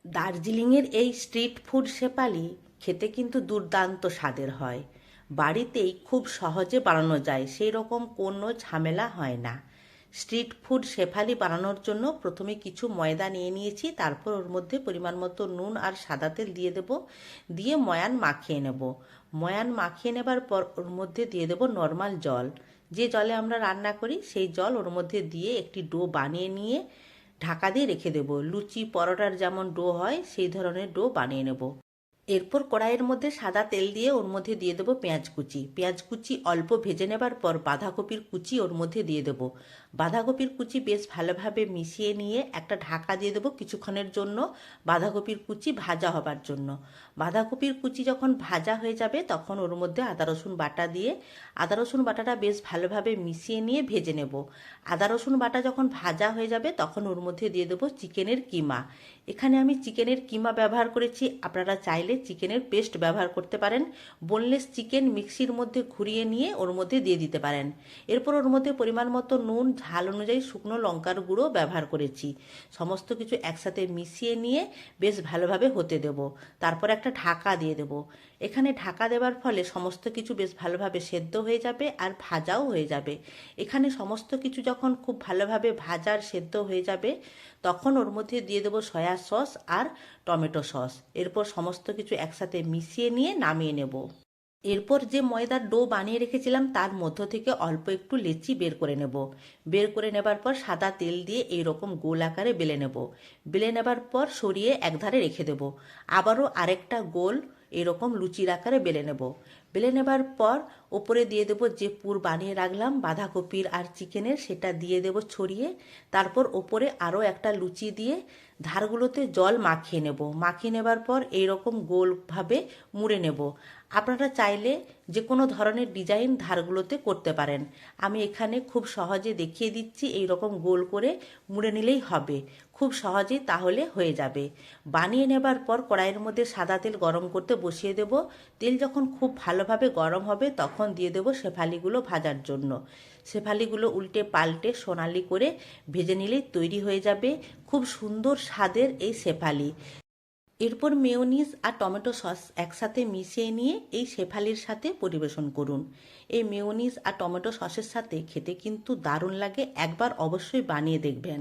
দার্জিলিংয়ের এই street food Shefali খেতে কিন্তু দুর্দান্ত স্বাদের হয়। বাড়িতেই খুব সহজে বানানো যায়, সেই রকম কোনো ঝামেলা হয় না। স্ট্রিট ফুড শেফালি বানানোর জন্য প্রথমে কিছু ময়দা নিয়ে নিয়েছি, তারপর ওর মধ্যে পরিমাণ মতো নুন আর সাদা তেল দিয়ে দেব, দিয়ে ময়ান মাখিয়ে নেব। ময়ান মাখিয়ে নেবার পর ওর মধ্যে দিয়ে দেব নর্মাল জল, যে জলে আমরা রান্না করি সেই জল ওর মধ্যে দিয়ে একটি ডো বানিয়ে নিয়ে ঢাকা দিয়ে রেখে দেব। লুচি পরোটার যেমন ডো হয় সেই ধরনের ডো বানিয়ে নেব। এরপর কড়াইয়ের মধ্যে সাদা তেল দিয়ে ওর মধ্যে দিয়ে দেবো পেঁয়াজ কুচি। পেঁয়াজ কুচি অল্প ভেজে নেবার পর বাঁধাকপির কুচি ওর মধ্যে দিয়ে দেবো। বাঁধাকপির কুচি বেশ ভালোভাবে মিশিয়ে নিয়ে একটা ঢাকা দিয়ে দেবো কিছুক্ষণের জন্য, বাঁধাকপির কুচি ভাজা হবার জন্য। বাঁধাকপির কুচি যখন ভাজা হয়ে যাবে তখন ওর মধ্যে আদা রসুন বাটা দিয়ে আদা রসুন বাটাটা বেশ ভালোভাবে মিশিয়ে নিয়ে ভেজে নেব। আদা রসুন বাটা যখন ভাজা হয়ে যাবে তখন ওর মধ্যে দিয়ে দেবো চিকেনের কিমা। এখানে আমি চিকেনের কিমা ব্যবহার করেছি, আপনারা চাইলে চিকেনের পেস্ট ব্যবহার করতে পারেন। বোনলেস চিকেন মিক্সির মধ্যে ঘুরিয়ে নিয়ে ওর মধ্যে দিয়ে দিতে পারেন। এরপর ওর মধ্যে পরিমাণ মতো নুন, ঝাল অনুযায়ী শুকনো লঙ্কার গুঁড়ো ব্যবহার করেছি। সমস্ত কিছু একসাথে মিশিয়ে নিয়ে বেশ ভালোভাবে হতে দেব। তারপর একটা ঢাকা দিয়ে দেব। এখানে ঢাকা দেওয়ার ফলে সমস্ত কিছু বেশ ভালোভাবে সেদ্ধ হয়ে যাবে আর ভাজাও হয়ে যাবে। এখানে সমস্ত কিছু যখন খুব ভালোভাবে ভাজা আর সেদ্ধ হয়ে যাবে তখন ওর মধ্যে দিয়ে দেবো সয়া সস আর টমেটো সস। এরপর সমস্ত কিছু একসাথে মিশিয়ে নিয়ে নামিয়ে নেব। এরপর যে ময়দার ডো বানিয়ে রেখেছিলাম তার মধ্য থেকে অল্প একটু লেচি বের করে নেব। বের করে নেবার পর সাদা তেল দিয়ে এইরকম গোল আকারে বেলে নেব। বেলে নেবার পর সরিয়ে একধারে রেখে দেব। আবারও আরেকটা গোল এরকম লুচির আকারে বেলে নেব। বেলে নেবার পর ওপরে দিয়ে দেব যে পুর বানিয়ে রাখলাম বাঁধাকপির আর চিকেনের, সেটা দিয়ে দেব ছড়িয়ে। তারপর ওপরে আরও একটা লুচি দিয়ে ধারগুলোতে জল মাখিয়ে নেব। মাখিয়ে নেবার পর এইরকম গোলভাবে মুড়ে নেব। আপনারা চাইলে যে কোনো ধরনের ডিজাইন ধারগুলোতে করতে পারেন। আমি এখানে খুব সহজে দেখিয়ে দিচ্ছি, এই রকম গোল করে মুড়ে নিলেই হবে। খুব সহজেই তাহলে হয়ে যাবে। বানিয়ে নেবার পর কড়াইয়ের মধ্যে সাদা তেল গরম করতে বসিয়ে দেব। তেল যখন খুব ভালোভাবে গরম হবে তখন দিয়ে দেব শেফালিগুলো ভাজার জন্য। শেফালিগুলো উল্টে পাল্টে সোনালি করে ভেজে নিলেই তৈরি হয়ে যাবে খুব সুন্দর স্বাদের এই শেফালি। এরপর মেয়োনিজ আর টমেটো সস একসাথে মিশিয়ে নিয়ে এই শেফালির সাথে পরিবেশন করুন। এই মেয়োনিজ আর টমেটো সসের সাথে খেতে কিন্তু দারুণ লাগে, একবার অবশ্যই বানিয়ে দেখবেন।